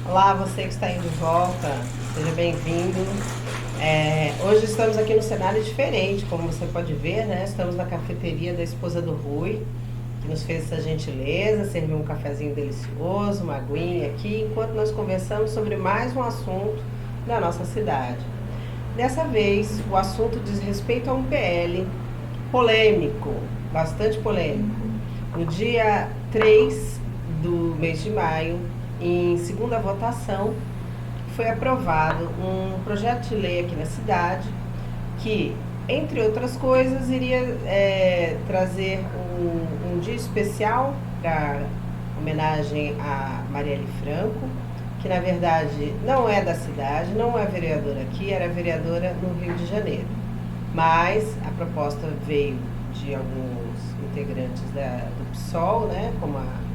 Olá, você que está aí de volta, seja bem-vindo. Hoje estamos aqui no cenário diferente, como você pode ver, né? Estamos na cafeteria da esposa do Rui, que nos fez essa gentileza, serviu um cafezinho delicioso, uma aguinha aqui, enquanto nós conversamos sobre mais um assunto da nossa cidade. Dessa vez, o assunto diz respeito a um PL polêmico, bastante polêmico. No dia 3 do mês de maio, em segunda votação, foi aprovado um projeto de lei aqui na cidade que, entre outras coisas, iria trazer um dia especial para homenagem a Marielle Franco, que na verdade não é da cidade, não é vereadora aqui, era vereadora no Rio de Janeiro. Mas a proposta veio de alguns integrantes do PSOL, né, como a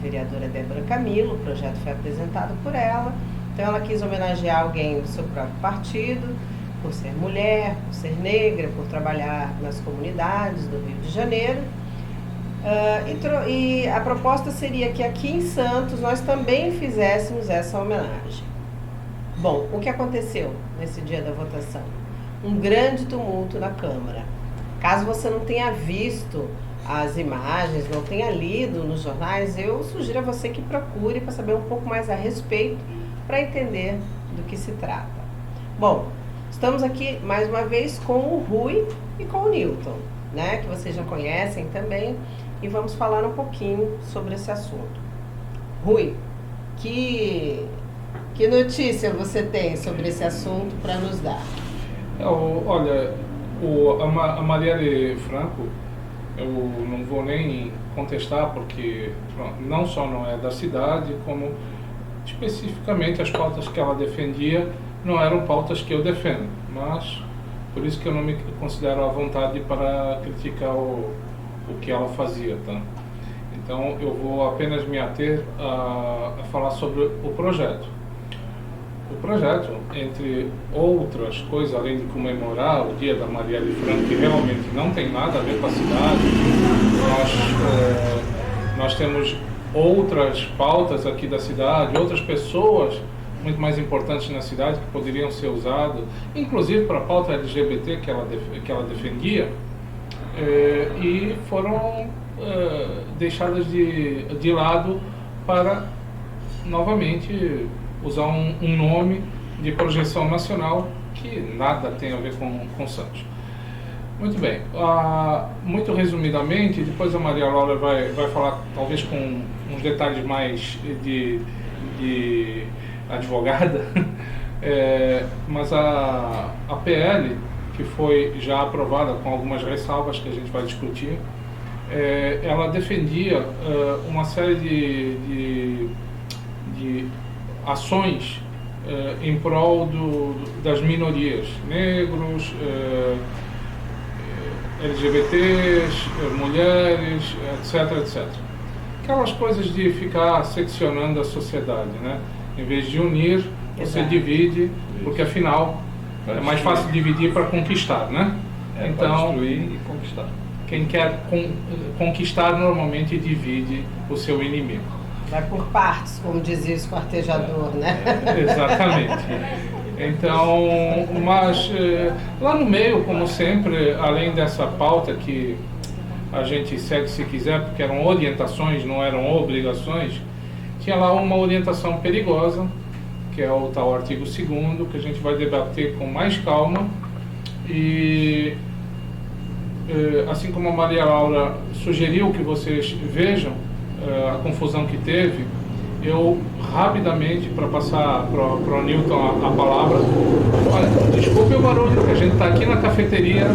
vereadora Débora Camilo. O projeto foi apresentado por ela, então ela quis homenagear alguém do seu próprio partido, por ser mulher, por ser negra, por trabalhar nas comunidades do Rio de Janeiro. E a proposta seria que aqui em Santos nós também fizéssemos essa homenagem. Bom, o que aconteceu nesse dia da votação? Um grande tumulto na Câmara. Caso você não tenha visto as imagens, não tenha lido nos jornais, eu sugiro a você que procure para saber um pouco mais a respeito, para entender do que se trata. Bom, estamos aqui mais uma vez com o Rui e com o Newton, né, que vocês já conhecem também, e vamos falar um pouquinho sobre esse assunto. Rui, que notícia você tem sobre esse assunto para nos dar? Olha, a Marielle Franco, eu não vou nem contestar, porque não só não é da cidade, como especificamente as pautas que ela defendia não eram pautas que eu defendo, mas por isso que eu não me considero à vontade para criticar o que ela fazia, tá? Então eu vou apenas me ater a falar sobre o projeto. O projeto, entre outras coisas, além de comemorar o dia da Marielle Franco, que realmente não tem nada a ver com a cidade, nós temos outras pautas aqui da cidade, outras pessoas muito mais importantes na cidade que poderiam ser usadas, inclusive para a pauta LGBT que ela defendia, e foram deixadas de lado para, novamente, usar um nome de projeção nacional que nada tem a ver com Santos. Muito bem, muito resumidamente, depois a Maria Laura vai falar talvez com uns detalhes mais de advogada, mas a PL, que foi já aprovada com algumas ressalvas que a gente vai discutir, ela defendia uma série de ações em prol das minorias, negros, LGBTs, mulheres, etc, etc. Aquelas coisas de ficar seccionando a sociedade, né? Em vez de unir, você divide, porque afinal é mais fácil dividir para conquistar, né? Então, para destruir e conquistar. Quem quer conquistar normalmente divide o seu inimigo. Vai por partes, como dizia o esquartejador, né? Exatamente. Então, mas lá no meio, como sempre, além dessa pauta que a gente segue se quiser, porque eram orientações, não eram obrigações, tinha lá uma orientação perigosa, que é o tal artigo 2º, que a gente vai debater com mais calma. E assim como a Maria Laura sugeriu que vocês vejam a confusão que teve, eu rapidamente, para passar para o Newton a palavra, olha, desculpe o barulho, que a gente está aqui na cafeteria,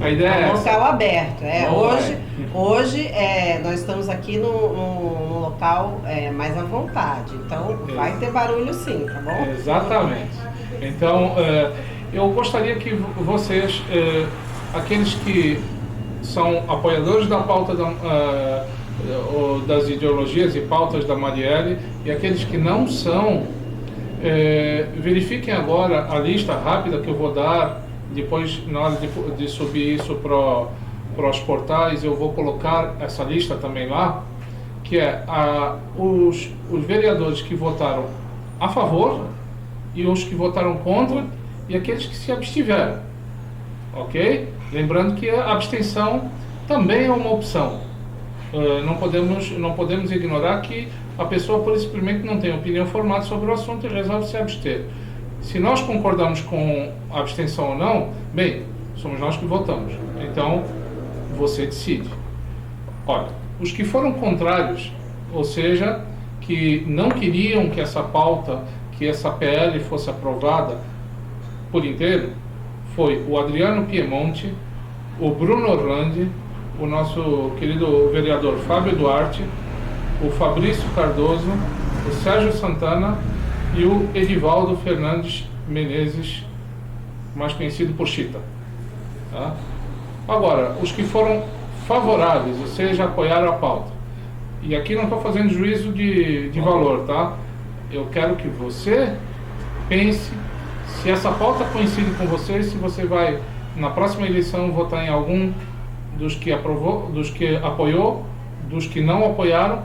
a ideia é essa. Local aberto, hoje nós estamos aqui num local mais à vontade, então vai ter barulho sim, tá bom? Exatamente. Então, eu gostaria que vocês, aqueles que são apoiadores da pauta das ideologias e pautas da Marielle, e aqueles que não são, verifiquem agora a lista rápida que eu vou dar. Depois, na hora de subir isso para os portais, eu vou colocar essa lista também lá, que é os vereadores que votaram a favor e os que votaram contra e aqueles que se abstiveram, ok? Lembrando que a abstenção também é uma opção. Não podemos ignorar que a pessoa, por simplesmente, não tem opinião formada sobre o assunto e resolve se abster. Se nós concordamos com a abstenção ou não, bem, somos nós que votamos. Então, você decide. Olha, os que foram contrários, ou seja, que não queriam que essa pauta, que essa PL fosse aprovada por inteiro, foi o Adriano Piemonte, o Bruno Orlandi, o nosso querido vereador Fábio Duarte, o Fabrício Cardoso, o Sérgio Santana e o Edivaldo Fernandes Menezes, mais conhecido por Chita. Tá? Agora, os que foram favoráveis, ou seja, apoiaram a pauta. E aqui não estou fazendo juízo de valor, tá? Eu quero que você pense se essa pauta coincide com você, se você vai, na próxima eleição, votar em algum dos que aprovou, dos que apoiou, dos que não apoiaram,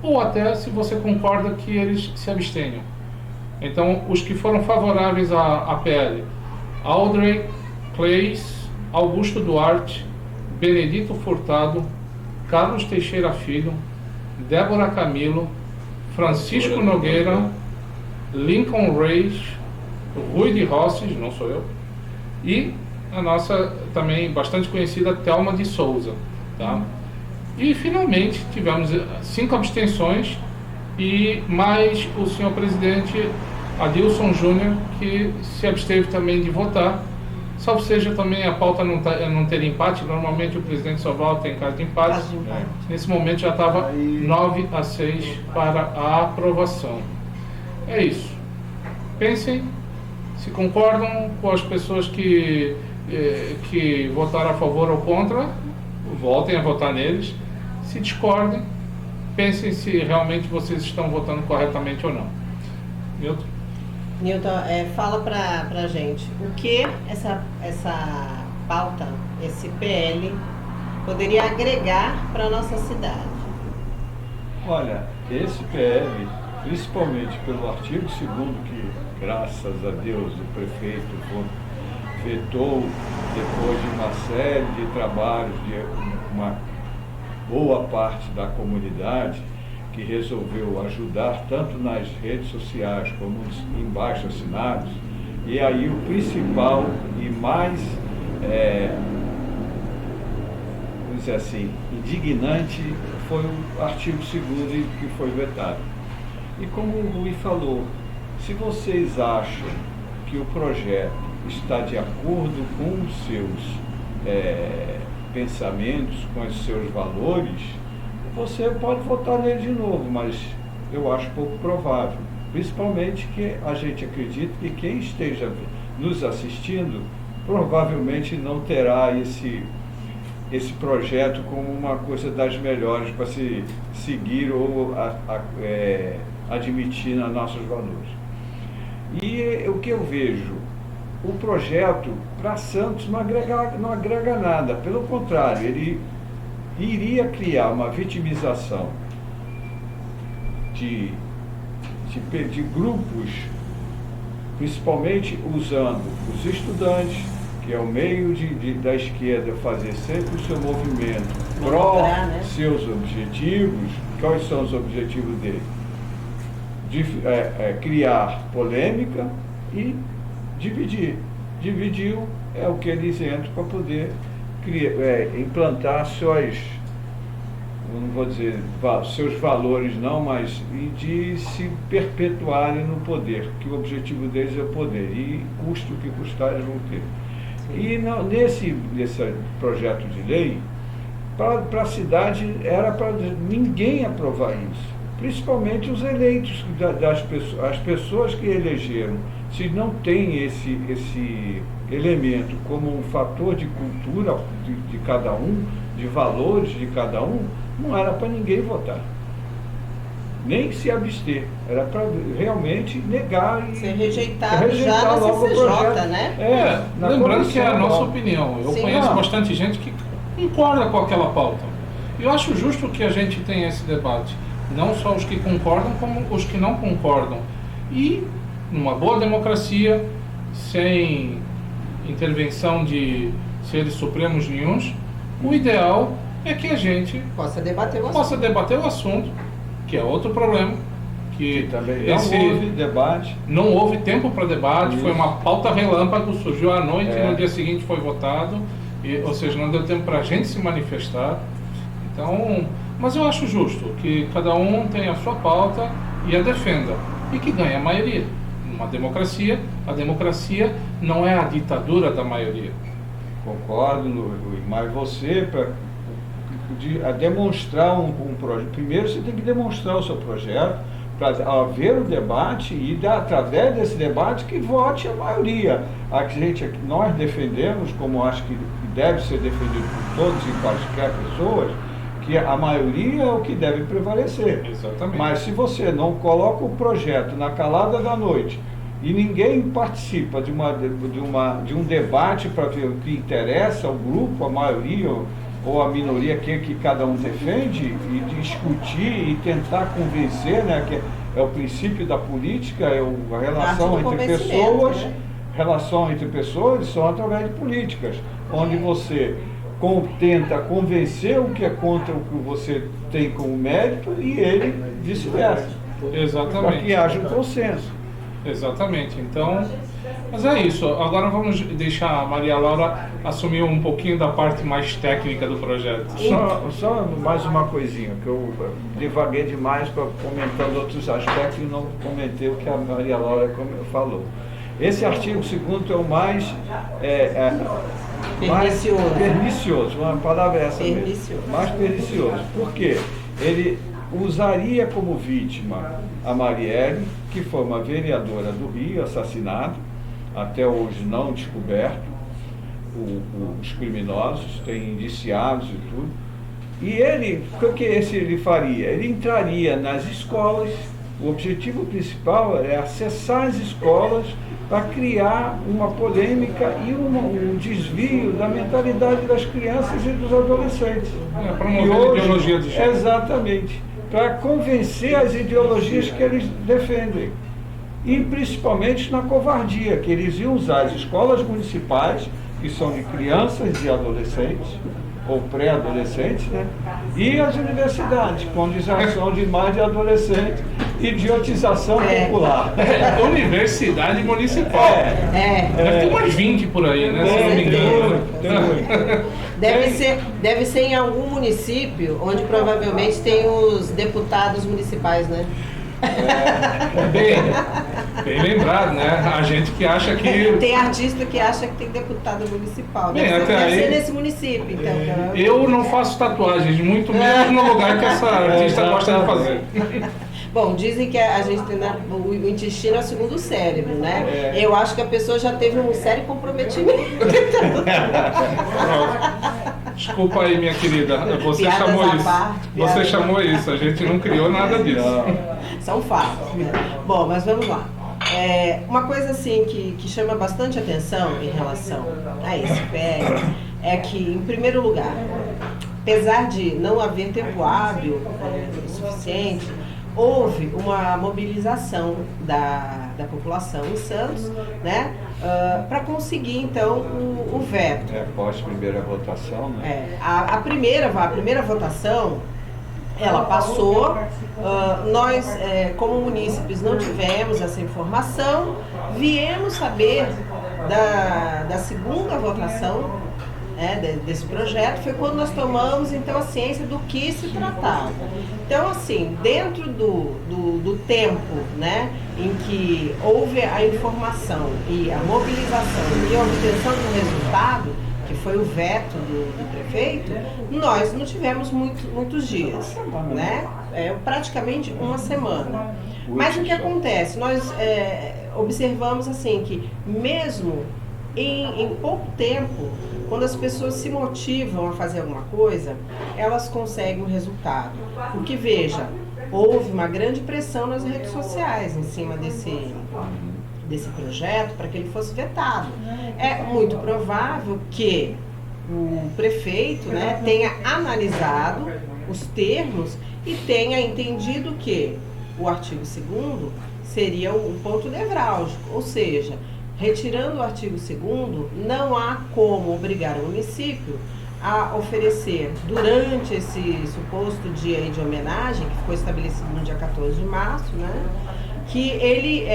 ou até se você concorda que eles se abstenham. Então, os que foram favoráveis à PL: Audrey Clays, Augusto Duarte, Benedito Furtado, Carlos Teixeira Filho, Débora Camilo, Francisco Nogueira, Lincoln Reis, Rui de Rosses, não sou eu, e a nossa também bastante conhecida Thelma de Souza, tá? E finalmente tivemos 5 abstenções e mais o senhor presidente Adilson Júnior, que se absteve também de votar. Salvo seja também a pauta não ter empate. Normalmente o presidente só vota em caso de empate. Nesse momento já estava 9-6 para a aprovação. É isso. Pensem se concordam com as pessoas que votaram a favor ou contra, voltem a votar neles. Se discordem, pensem se realmente vocês estão votando corretamente ou não. Milton? Newton, fala pra gente o que essa pauta, esse PL, poderia agregar para a nossa cidade. Olha, esse PL, principalmente pelo artigo 2º, que graças a Deus o prefeito vetou depois de uma série de trabalhos de uma boa parte da comunidade, que resolveu ajudar tanto nas redes sociais como nos embaixo assinados. E aí o principal e mais, vamos dizer assim, indignante foi o artigo 2º que foi vetado. E como o Rui falou, se vocês acham que o projeto está de acordo com os seus pensamentos, com os seus valores, você pode votar nele de novo, mas eu acho pouco provável. Principalmente que a gente acredita que quem esteja nos assistindo provavelmente não terá esse projeto como uma coisa das melhores para se seguir ou admitir nos nossos valores. E o que eu vejo, o projeto para Santos não agrega nada, pelo contrário, ele iria criar uma vitimização de grupos, principalmente usando os estudantes, que é o meio da esquerda fazer sempre o seu movimento pró seus objetivos. Quais são os objetivos dele? Criar polêmica e dividir. Dividiu é o que eles entram para poder implantar não vou dizer seus valores não, mas de se perpetuarem no poder, que o objetivo deles é o poder, e custe o que custar eles vão ter. E nesse projeto de lei, para a cidade, era para ninguém aprovar isso, principalmente os eleitos, as pessoas que elegeram. Se não tem esse elemento como um fator de cultura de cada um, de valores de cada um, não era para ninguém votar, nem se abster, era para realmente negar e ser rejeitado já na CCJ, né? Lembrando que é a nossa opinião. Eu conheço bastante gente que concorda com aquela pauta. Eu acho justo que a gente tenha esse debate, não só os que concordam, como os que não concordam. E, numa boa democracia, sem intervenção de seres supremos nenhuns, o ideal é que a gente Possa debater o assunto. possa debater o assunto, que é outro problema, que Também não houve debate. não houve tempo para debate, Isso. foi uma pauta relâmpago, surgiu à noite e É. no dia seguinte foi votado, ou seja, não deu tempo para a gente se manifestar. Então, mas eu acho justo que cada um tenha a sua pauta e a defenda, e que ganhe a maioria. Numa democracia, a democracia não é a ditadura da maioria. Concordo, Rui, mas você, para demonstrar um projeto, primeiro você tem que demonstrar o seu projeto, para haver o debate e, através desse debate, que vote a maioria. Nós defendemos, como acho que deve ser defendido por todos e quaisquer pessoas, que a maioria é o que deve prevalecer. Exatamente. Mas se você não coloca o projeto na calada da noite e ninguém participa de um debate para ver o que interessa ao grupo, a maioria ou a minoria, que cada um defende, e discutir e tentar convencer, né, que é o princípio da política, é a relação entre pessoas, né? relação entre pessoas são através de políticas, onde você tenta convencer o que é contra o que você tem como mérito e ele vice-versa, para Exatamente. que haja um consenso. Exatamente. Então, mas é isso. Agora vamos deixar a Maria Laura assumir um pouquinho da parte mais técnica do projeto. Só mais uma coisinha, que eu divaguei demais comentando outros aspectos e não comentei o que a Maria Laura falou. Esse artigo 2º é o mais pernicioso, uma palavra é essa mesmo, mais pernicioso. Por quê? Ele usaria como vítima a Marielle, que foi uma vereadora do Rio, assassinada, até hoje não descoberto, os criminosos, tem indiciados e tudo. E o que ele faria? Ele entraria nas escolas, o objetivo principal é acessar as escolas para criar uma polêmica e um desvio da mentalidade das crianças e dos adolescentes. Promover a ideologia de gênero. Exatamente, para convencer as ideologias que eles defendem. E principalmente na covardia, que eles iam usar as escolas municipais, que são de crianças e adolescentes, ou pré-adolescentes, né? E as universidades, com ização de mais de adolescentes, idiotização popular. Universidade municipal. Deve ter umas 20 por aí, né? Se não me engano. Deve ser em algum município onde provavelmente tem os deputados municipais, né? Bem lembrado, né? A gente que acha que... Tem artista que acha que tem deputado municipal. Deve ser nesse município, então. Eu não faço tatuagens, muito menos no lugar que essa artista gosta de fazer. Bom, dizem que a gente tem o intestino é o segundo cérebro, né? Eu acho que a pessoa já teve um sério comprometimento. Desculpa aí, minha querida. Você Piadas chamou à isso. parte, Você chamou isso. A gente não criou nada disso. São fatos, né? Bom, mas vamos lá. Uma coisa assim que chama bastante atenção em relação a esse PL é que, em primeiro lugar, apesar de não haver tempo hábil o suficiente, houve uma mobilização da população em Santos, né, para conseguir então o veto. Após a primeira votação, né? A primeira votação, ela passou, nós como munícipes não tivemos essa informação, viemos saber da segunda votação desse projeto, foi quando nós tomamos então a ciência do que se tratava. Então, assim, dentro do tempo, né, em que houve a informação e a mobilização e a obtenção do resultado, que foi o veto do prefeito, nós não tivemos muitos dias, né? Praticamente uma semana. Mas o que acontece? Nós observamos assim que mesmo em pouco tempo, quando as pessoas se motivam a fazer alguma coisa, elas conseguem o resultado. Porque, veja, houve uma grande pressão nas redes sociais em cima desse projeto para que ele fosse vetado. É muito provável que o prefeito, né, tenha analisado os termos e tenha entendido que o artigo 2º seria o ponto nevrálgico, ou seja, retirando o artigo 2º, não há como obrigar o município a oferecer, durante esse suposto dia aí de homenagem, que ficou estabelecido no dia 14 de março, né, que ele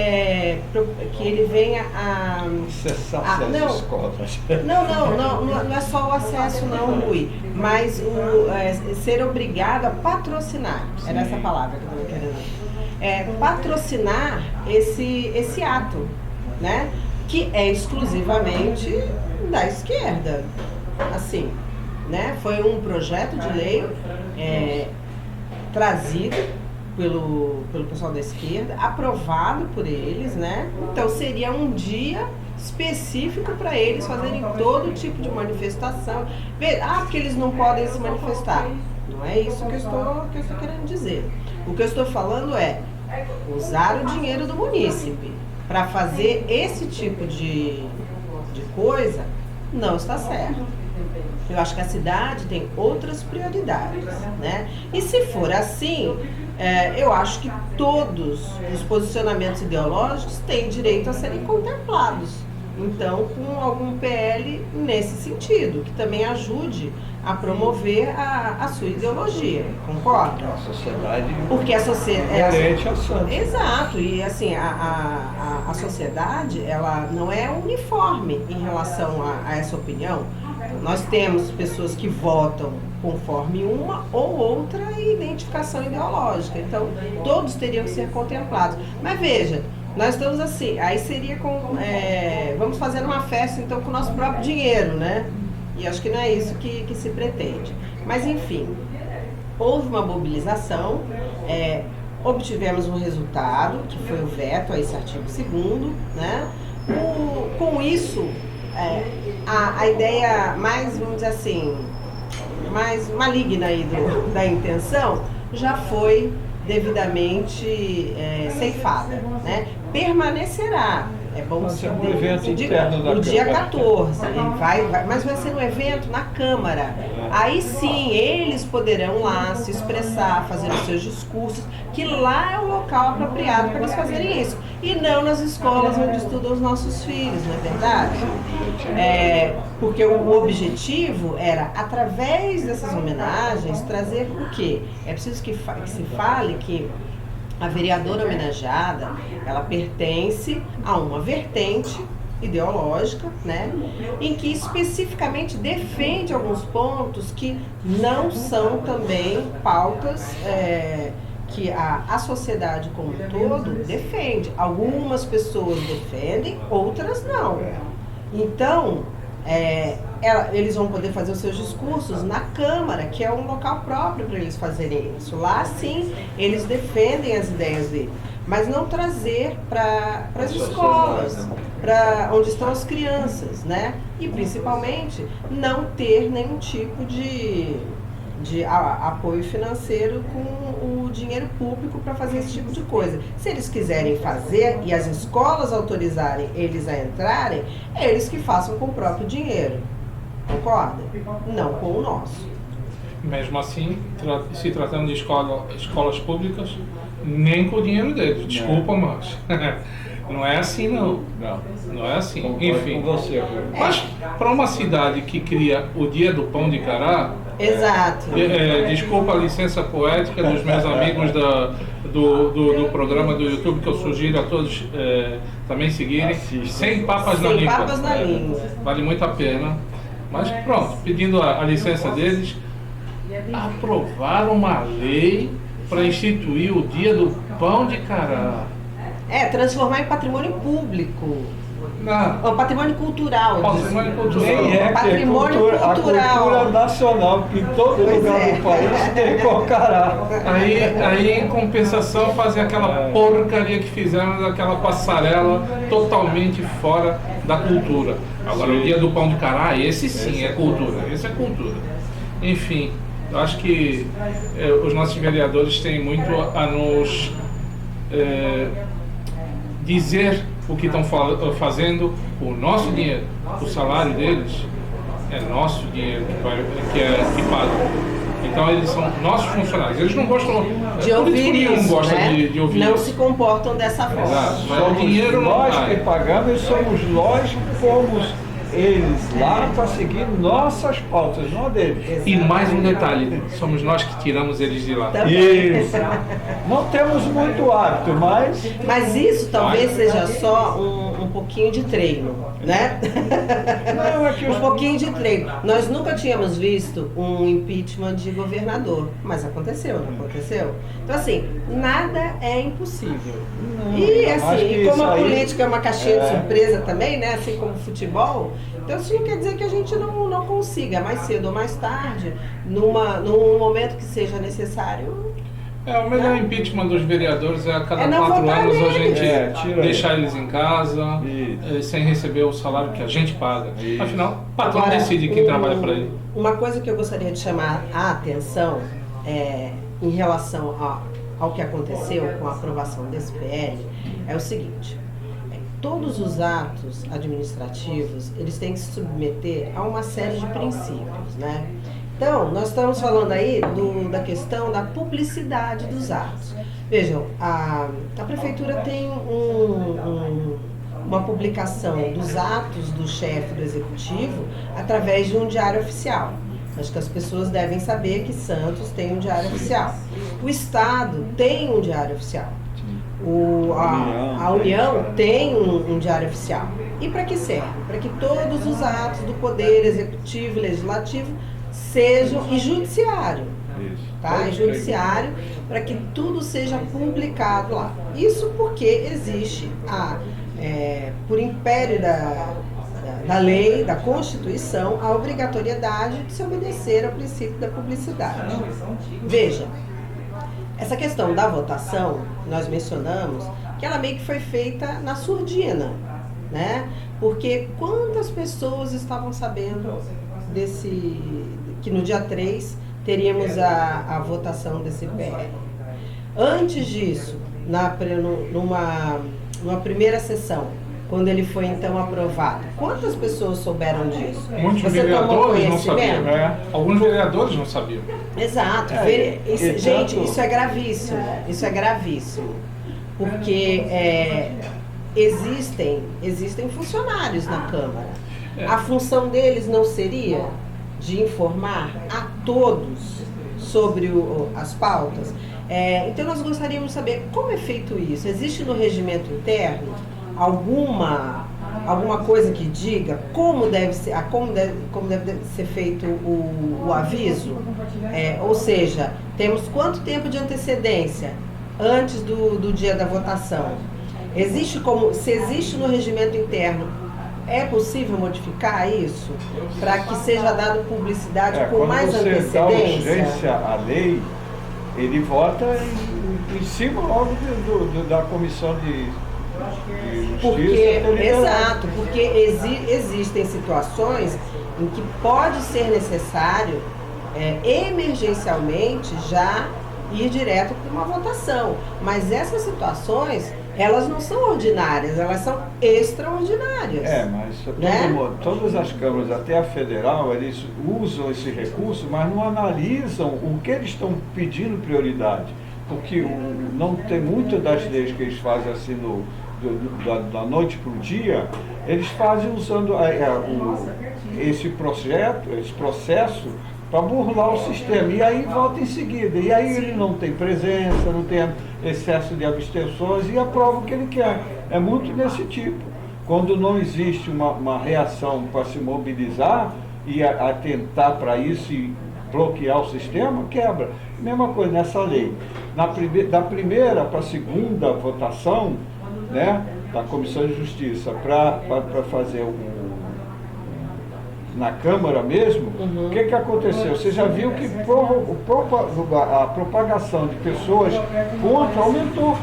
venha a... Cessar não, escolas. não é só o acesso não, Rui, mas ser obrigado a patrocinar, era essa palavra que eu estava querendo, patrocinar esse ato, né, que é exclusivamente da esquerda, assim, né, foi um projeto de lei trazido pelo pessoal da esquerda, aprovado por eles, né? Então seria um dia específico para eles fazerem todo tipo de manifestação. Porque eles não podem se manifestar. Não é isso que eu estou querendo dizer. O que eu estou falando é usar o dinheiro do munícipe para fazer esse tipo de coisa não está certo. Eu acho que a cidade tem outras prioridades, né? E se for assim, eu acho que todos os posicionamentos ideológicos têm direito a serem contemplados. Então, com algum PL nesse sentido, que também ajude a promover a sua ideologia, concorda? A sociedade... Porque a sociedade... Exato. E assim, a sociedade, ela não é uniforme em relação a essa opinião. Nós temos pessoas que votam conforme uma ou outra identificação ideológica. Então, todos teriam que ser contemplados. Mas veja, nós estamos assim, aí seria vamos fazer uma festa então com o nosso próprio dinheiro, né? E acho que não é isso que se pretende. Mas enfim, houve uma mobilização, obtivemos um resultado, que foi o veto a esse artigo 2º, né? Com isso, a ideia mais, vamos dizer assim, mais maligna aí da intenção já foi devidamente ceifada, né? Permanecerá. É bom ser um evento interno da o dia Câmara. 14, mas vai ser um evento na Câmara. Aí sim, eles poderão lá se expressar, fazer os seus discursos, que lá é o local apropriado para eles fazerem isso. E não nas escolas onde estudam os nossos filhos, não é verdade? Porque o objetivo era, através dessas homenagens, trazer o quê? É preciso que se fale que a vereadora homenageada, ela pertence a uma vertente ideológica, né, em que especificamente defende alguns pontos que não são também pautas que a sociedade como um todo defende. Algumas pessoas defendem, outras não. Então, eles vão poder fazer os seus discursos na Câmara, que é um local próprio para eles fazerem isso. Lá, sim, eles defendem as ideias deles, mas não trazer para as escolas, para onde estão as crianças, né? E, principalmente, não ter nenhum tipo de apoio financeiro com o dinheiro público para fazer esse tipo de coisa. Se eles quiserem fazer e as escolas autorizarem eles a entrarem, é eles que façam com o próprio dinheiro. Concorda? Não com o nosso. Mesmo assim, se tratando de escolas públicas, nem com o dinheiro deles. Desculpa, mas não é assim não. Não é assim. Enfim. Mas para uma cidade que cria o Dia do Pão de Cará, exato. Desculpa a licença poética dos meus amigos do programa do YouTube, que eu sugiro a todos também seguirem. Sem papas na língua. Sem papas na língua. Vale muito a pena. Mas pronto, pedindo a licença deles, aprovaram uma lei para instituir o Dia do Pão de Cará. Transformar em patrimônio público. Não. Patrimônio cultural. Patrimônio cultural. Nem Patrimônio cultural. A cultura nacional, porque em todo lugar do país tem cocará. Aí, em compensação, fazer aquela porcaria que fizeram daquela passarela totalmente fora da cultura. Agora, o Dia do Pão de Cará, esse sim é cultura. Esse é cultura. Enfim, eu acho que os nossos vereadores têm muito a nos dizer o que estão fazendo. O nosso dinheiro, o salário deles é nosso dinheiro que paga. Então eles são nossos funcionários. Eles não gostam De ouvir não isso, gosta né? de ouvir não isso. se comportam dessa forma. Exato. Mas o Somos dinheiro não nós vai. que pagamos e somos nós que pomos eles lá para seguir nossas pautas, não a deles. E mais um detalhe, somos nós que tiramos eles de lá. Também. Isso. Não temos muito hábito, mas Mas isso talvez seja só um pouquinho de treino, né? não, é que os Um pouquinho de treino. Nós nunca tínhamos visto um impeachment de governador, mas aconteceu, não aconteceu? Então, assim, nada é impossível. E acho assim, que e como isso a aí- política é uma caixinha de É. surpresa também, né? Assim como o futebol, então isso não quer dizer que a gente não consiga, mais cedo ou mais tarde, num momento que seja necessário. O melhor impeachment dos vereadores é a cada É não 4 votar anos a neles. gente Tira deixar eles em casa, Isso. sem receber o salário que a gente paga. Isso. Afinal, o patrão Agora, decide quem trabalha para ele. Uma coisa que eu gostaria de chamar a atenção em relação ao que aconteceu com a aprovação desse PL é o seguinte: todos os atos administrativos eles têm que se submeter a uma série de princípios, né? Então, nós estamos falando aí da questão da publicidade dos atos. Vejam, a prefeitura tem uma publicação dos atos do chefe do executivo através de um diário oficial. Acho que as pessoas devem saber que Santos tem um diário oficial. O Estado tem um diário oficial. A União tem um diário oficial. E para que serve? Para que todos os atos do Poder Executivo e Legislativo sejam, e Judiciário, Isso. tá? E Judiciário, para que tudo seja publicado lá. Isso porque existe por império da lei, da Constituição, a obrigatoriedade de se obedecer ao princípio da publicidade. Veja, essa questão da votação, nós mencionamos que ela meio que foi feita na surdina, né? Porque quantas pessoas estavam sabendo que no dia 3 teríamos a votação desse PL? Antes disso, numa primeira sessão, quando ele foi então aprovado, quantas pessoas souberam disso? Muitos Você tomou vereadores não conhecimento? sabiam. Alguns vereadores não sabiam. Exato. Gente, isso é gravíssimo. Isso é gravíssimo. Porque existem funcionários na Câmara. A função deles não seria de informar a todos sobre as pautas? Então nós gostaríamos de saber como é feito isso. Existe no regimento interno alguma coisa que diga como deve ser feito o aviso? Ou seja, temos quanto tempo de antecedência antes do dia da votação? Se existe no regimento interno, é possível modificar isso para que seja dado publicidade com mais quando você dá antecedência? urgência à lei, ele vota em cima logo da comissão de justiça. Exato, porque existem situações em que pode ser necessário emergencialmente já ir direto para uma votação. Mas essas situações, elas não são ordinárias, elas são extraordinárias. Mas né? todas as câmaras, até a federal, eles usam esse recurso, mas não analisam o que eles estão pedindo prioridade. Porque não tem muitas das leis que eles fazem assim da noite para o dia, eles fazem usando esse processo para burlar o sistema. E aí volta em seguida. E aí ele não tem presença, não tem excesso de abstenções e aprova o que ele quer. É muito desse tipo. Quando não existe uma reação para se mobilizar e atentar para isso e bloquear o sistema, quebra. Mesma coisa nessa lei. Da primeira para a segunda votação, né, da Comissão de Justiça para fazer na Câmara mesmo, o que aconteceu? Você já viu que a propagação de pessoas contra aumentou.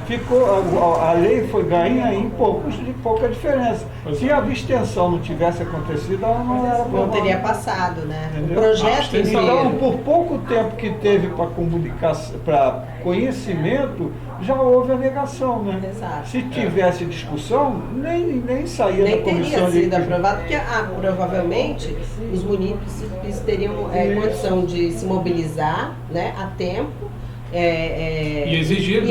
ficou, a lei foi ganha em pouca diferença. Se a abstenção não tivesse acontecido, ela não era aprovada. Não teria passado, né? Entendeu? O projeto Então, inteiro. por pouco tempo que teve para comunicação, para conhecimento, já houve a negação, né? Exato. Se tivesse discussão, nem saía Nem da comissão teria sido de... aprovado, porque provavelmente os munícipes teriam condição de se mobilizar, né, a tempo. E exigir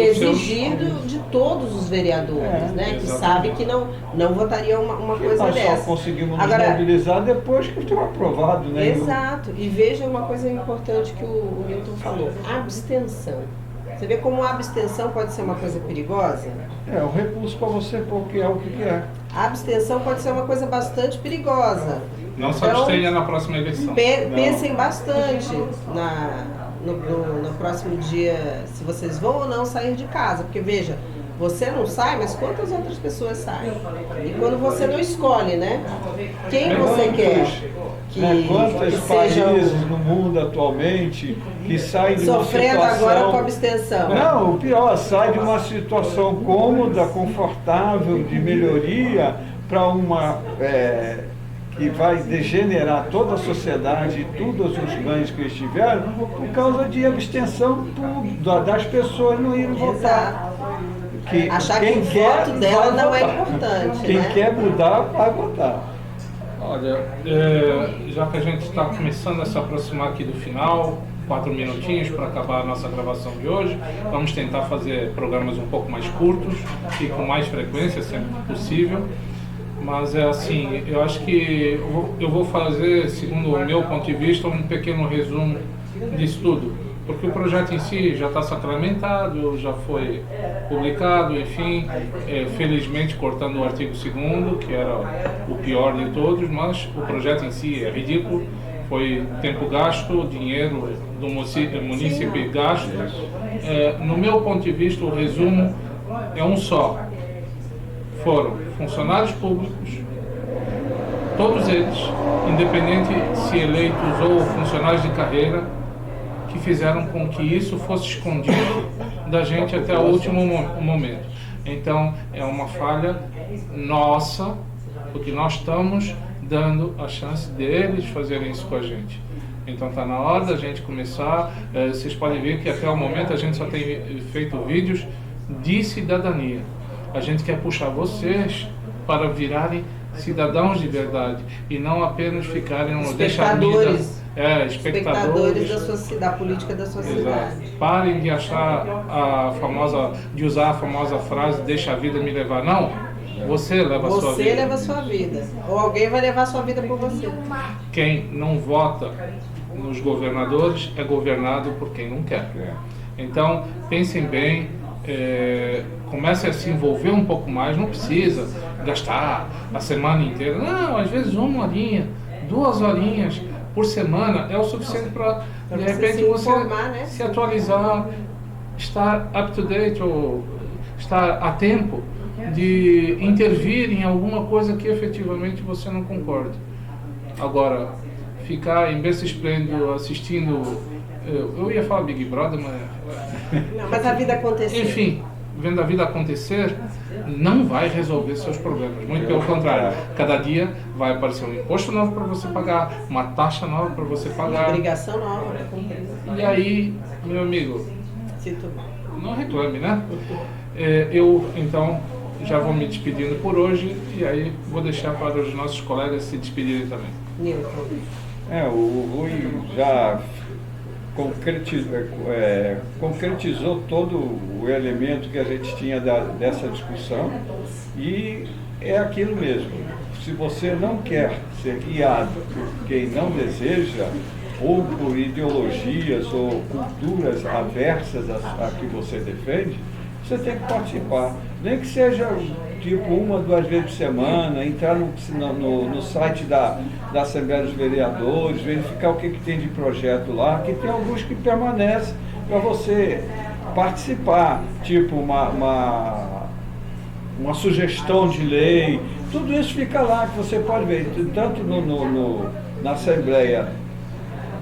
de todos os vereadores, né, que exatamente. sabem que não votariam uma coisa Nós dessa. só conseguimos Agora, nos mobilizar depois que foi aprovado, né? Exato. E veja uma coisa importante que o Milton falou: abstenção. Você vê como a abstenção pode ser uma coisa perigosa? É um recurso para você pôr o que é o que quer. A abstenção pode ser uma coisa bastante perigosa. Não se Então, abstenha na próxima eleição. Pensem bastante no próximo dia, se vocês vão ou não sair de casa. Porque veja, você não sai, mas quantas outras pessoas saem? E quando você não escolhe, né? Quem você quer que Quantos seja países no mundo atualmente que saem de uma sofrendo situação... agora com a abstenção? Não, o pior, sai de uma situação cômoda, confortável, de melhoria, para uma que vai degenerar toda a sociedade e todos os ganhos que eles tiveram por causa de abstenção das pessoas não irem votar. Exato. Achar que o voto dela não é importante. Quem né? quer mudar, vai votar. Olha, já que a gente está começando a se aproximar aqui do final, 4 minutinhos para acabar a nossa gravação de hoje, vamos tentar fazer programas um pouco mais curtos e com mais frequência, sempre possível. Mas é assim, eu acho que eu vou fazer, segundo o meu ponto de vista, um pequeno resumo disso tudo. Porque o projeto em si já está sacramentado, já foi publicado, enfim, felizmente cortando o artigo 2º, que era o pior de todos, mas o projeto em si é ridículo, foi tempo gasto, dinheiro do município gasto. No meu ponto de vista, o resumo é um só. Foram funcionários públicos, todos eles, independente se eleitos ou funcionários de carreira, que fizeram com que isso fosse escondido da gente até o último momento. Então, é uma falha nossa, porque nós estamos dando a chance deles fazerem isso com a gente. Então, está na hora da gente começar. Vocês podem ver que até o momento a gente só tem feito vídeos de cidadania. A gente quer puxar vocês para virarem cidadãos de verdade e não apenas ficarem espectadores espectadores da política da sua cidade. Parem de achar de usar a famosa frase "deixa a vida me levar". Não, você leva a sua vida. Você leva a sua vida, ou alguém vai levar a sua vida por você. Quem não vota nos governadores é governado por quem não quer. Então, pensem bem. Comece a se envolver um pouco mais, não precisa gastar a semana inteira, não, às vezes 1 horinha, 2 horinhas por semana é o suficiente para de repente você se atualizar, estar up to date ou estar a tempo de intervir em alguma coisa que efetivamente você não concorde. Agora, ficar em berço esplêndido assistindo, eu ia falar Big Brother, mas a vida aconteceu. Enfim, vendo a vida acontecer, não vai resolver seus problemas. Muito pelo contrário. Cada dia vai aparecer um imposto novo para você pagar, uma taxa nova para você pagar. Obrigação nova para cumprir. E aí, meu amigo, Sinto mal. não reclame, né? Eu, então, já vou me despedindo por hoje e aí vou deixar para os nossos colegas se despedirem também. Nilton. O Rui já concretizou todo o elemento que a gente tinha dessa discussão e é aquilo mesmo. Se você não quer ser guiado por quem não deseja, ou por ideologias ou culturas aversas a que você defende, você tem que participar. Nem que seja tipo 1 ou 2 vezes por semana, entrar no site da Assembleia dos Vereadores, verificar o que tem de projeto lá, que tem alguns que permanecem para você participar, tipo uma sugestão de lei, tudo isso fica lá, que você pode ver, tanto na Assembleia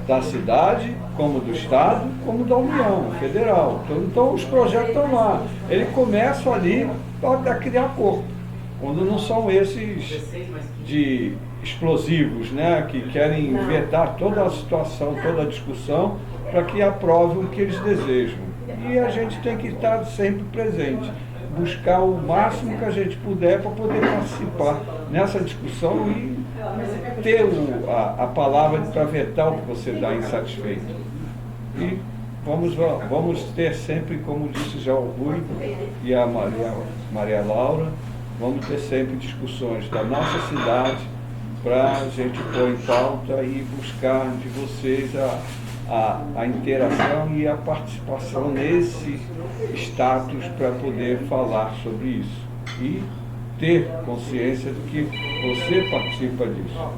da cidade, como do Estado, como da União Federal. Então os projetos estão lá. Ele começa ali para criar corpo, quando não são esses de explosivos, né, que querem vetar toda a situação, toda a discussão, para que aprovem o que eles desejam. E a gente tem que estar sempre presente, buscar o máximo que a gente puder para poder participar nessa discussão e ter a palavra para vetar o que você dá insatisfeito. E vamos ter sempre, como disse já o Rui e a Maria Laura, vamos ter sempre discussões da nossa cidade para a gente pôr em pauta e buscar de vocês a interação e a participação nesse status para poder falar sobre isso e ter consciência de que você participa disso.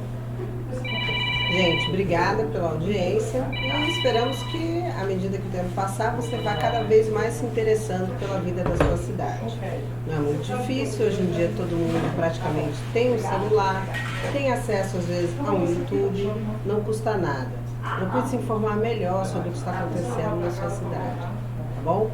Gente, obrigada pela audiência e esperamos que, à medida que o tempo passar, você vá cada vez mais se interessando pela vida da sua cidade. Não é muito difícil, hoje em dia todo mundo praticamente tem um celular, tem acesso às vezes a um YouTube, não custa nada. Procure se informar melhor sobre o que está acontecendo na sua cidade, tá bom?